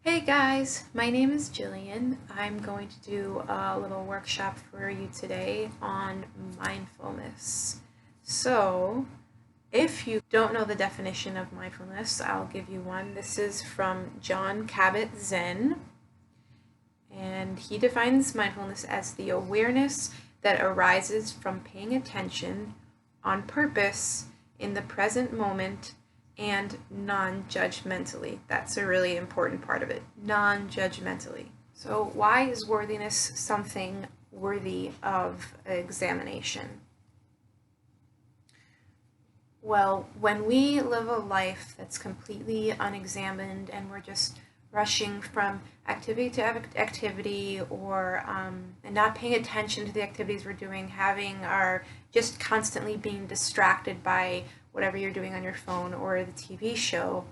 Hey guys, my name is Jillian. I'm going to do a little workshop for you today on mindfulness. So, if you don't know the definition of mindfulness, I'll give you one. This is from Jon Kabat-Zinn, and he defines mindfulness as the awareness that arises from paying attention on purpose in the present moment and non-judgmentally. That's a really important part of it, non-judgmentally. So why is worthiness something worthy of examination? Well, when we live a life that's completely unexamined and we're just rushing from activity to activity or and not paying attention to the activities we're doing, having our just constantly being distracted by whatever you're doing on your phone or the TV show,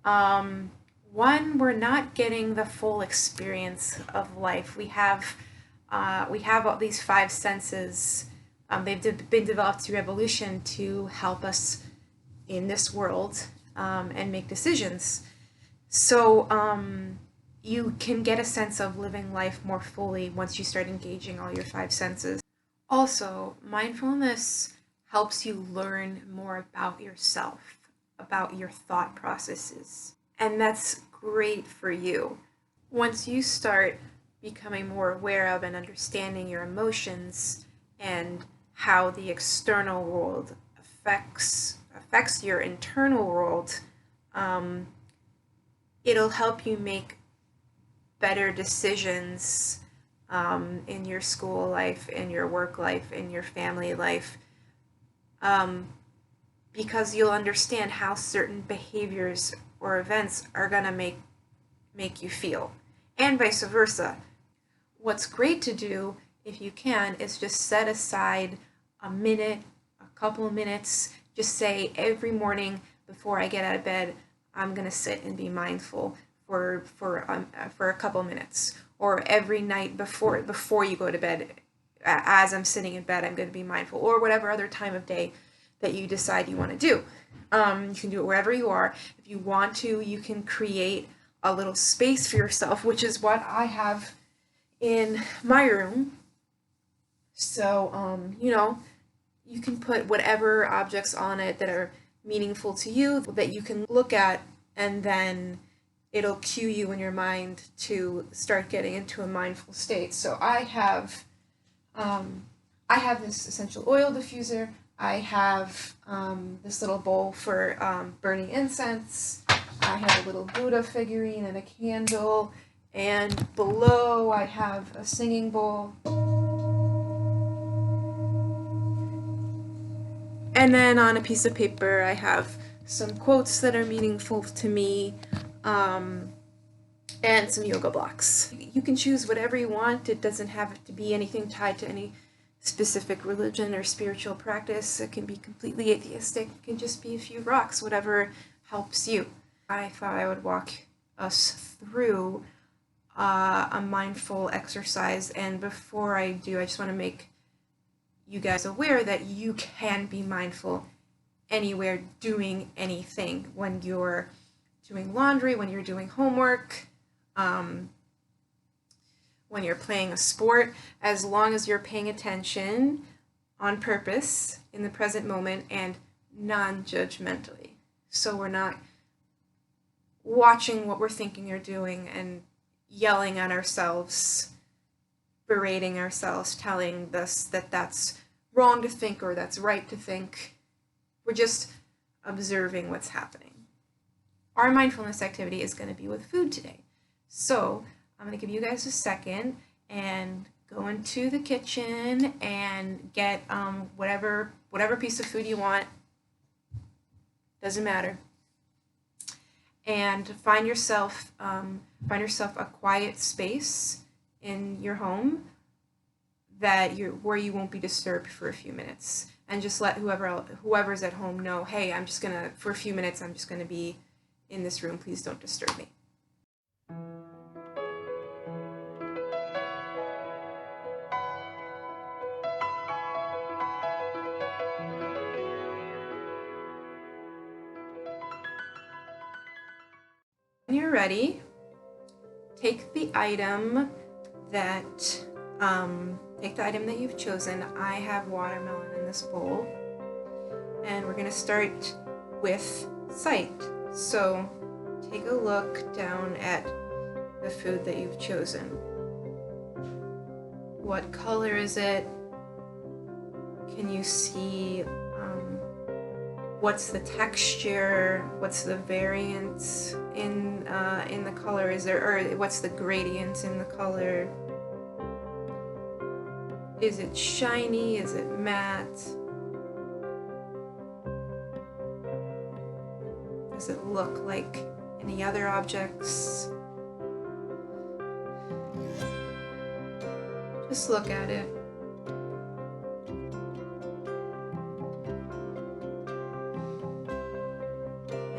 one, we're not getting the full experience of life. We have all these five senses. They've been developed through evolution to help us in this world and make decisions. So you can get a sense of living life more fully once you start engaging all your five senses. Also, mindfulness helps you learn more about yourself, about your thought processes. And that's great for you. Once you start becoming more aware of and understanding your emotions and how the external world affects your internal world, it'll help you make better decisions in your school life, in your work life, in your family life, because you'll understand how certain behaviors or events are going to make you feel, and vice versa. What's great to do, if you can, is just set aside a minute, a couple of minutes. Just say every morning before I get out of bed, I'm going to sit and be mindful for a couple of minutes. Or every night before you go to bed, as I'm sitting in bed, I'm going to be mindful. Or whatever other time of day that you decide you want to do. You can do it wherever you are. If you want to, you can create a little space for yourself, which is what I have in my room. So, you can put whatever objects on it that are meaningful to you that you can look at, and then it'll cue you in your mind to start getting into a mindful state. So I have this essential oil diffuser. I have this little bowl for burning incense. I have a little Buddha figurine and a candle. And below I have a singing bowl. And then on a piece of paper I have some quotes that are meaningful to me, and some yoga blocks. You can choose whatever you want. It doesn't have to be anything tied to any specific religion or spiritual practice. It can be completely atheistic. It can just be a few rocks, whatever helps you. I thought I would walk us through a mindful exercise, and before I do, I just want to make you guys aware that you can be mindful anywhere doing anything. When you're doing laundry, when you're doing homework, when you're playing a sport, as long as you're paying attention on purpose in the present moment and non-judgmentally. So we're not watching what we're thinking or doing and yelling at ourselves, berating ourselves, telling us that that's wrong to think or that's right to think. We're just observing what's happening. Our mindfulness activity is going to be with food today. So I'm going to give you guys a second and go into the kitchen and get whatever piece of food you want. Doesn't matter. And find yourself a quiet space in your home where you won't be disturbed for a few minutes, and just let whoever's at home know, hey, for a few minutes I'm just gonna be in this room. Please don't disturb me. When you're ready, take the item that you've chosen. I have watermelon in this bowl, and we're going to start with sight. So take a look down at the food that you've chosen. What color is it? Can you see what's the texture? What's the variance in the color? What's the gradient in the color? Is it shiny? Is it matte? Does it look like any other objects? Just look at it.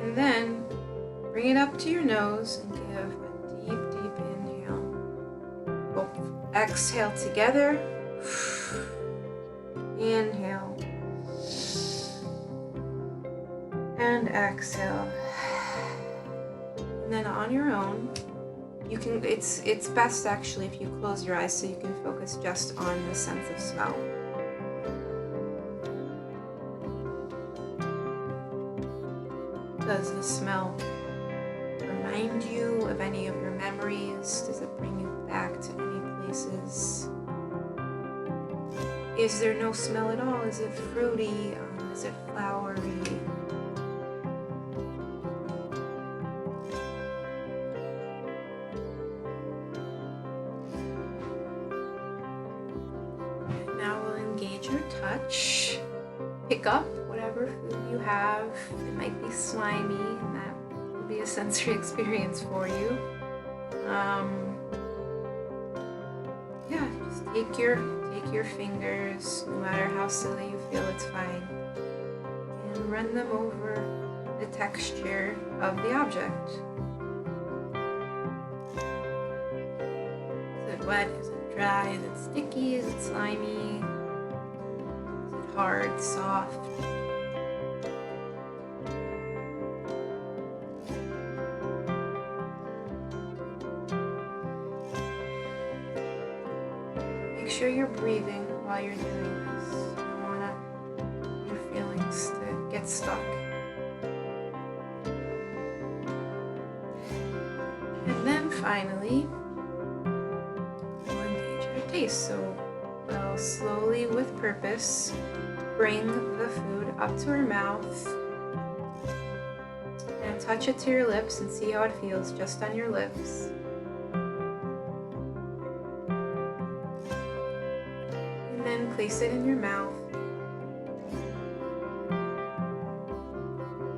And then bring it up to your nose and give a deep, deep inhale. Both exhale together. Inhale. And exhale. And then on your own, you can, it's best actually if you close your eyes so you can focus just on the sense of smell. Does the smell remind you of any of your memories? Does it bring you back to any places? Is there no smell at all? Is it fruity? Is it flowery? And now we'll engage your touch. Pick up whatever food you have. It might be slimy, and that will be a sensory experience for you. Just take your fingers, no matter how silly you feel, it's fine, and run them over the texture of the object. Is it wet? Is it dry? Is it sticky? Is it slimy? Is it hard, soft? Make sure you're breathing while you're doing this. You don't want your feelings to get stuck. And then finally, we'll engage our taste. So we'll slowly, with purpose, bring the food up to our mouth and touch it to your lips and see how it feels just on your lips. Place it in your mouth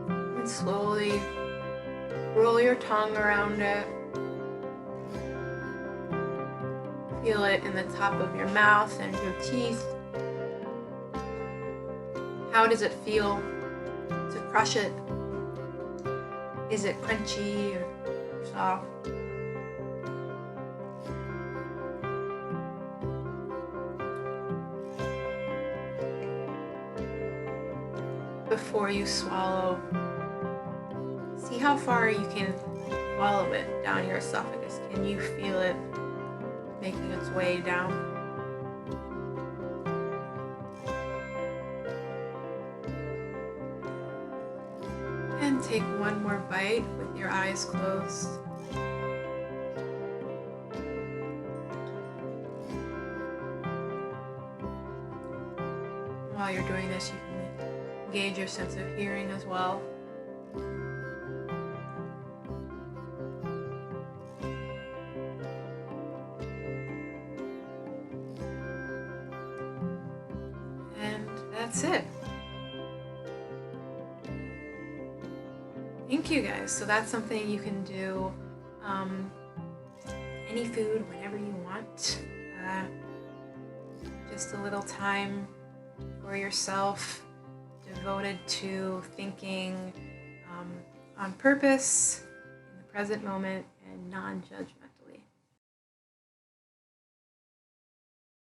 and slowly roll your tongue around it. Feel it in the top of your mouth and your teeth. How does it feel to crush it? Is it crunchy or soft? Before you swallow, see how far you can swallow it down your esophagus. Can you feel it making its way down? And take one more bite with your eyes closed. While you're doing this, you can engage your sense of hearing as well. And that's it. Thank you guys. So that's something you can do any food whenever you want. Just a little time for yourself devoted to thinking on purpose, in the present moment, and non-judgment.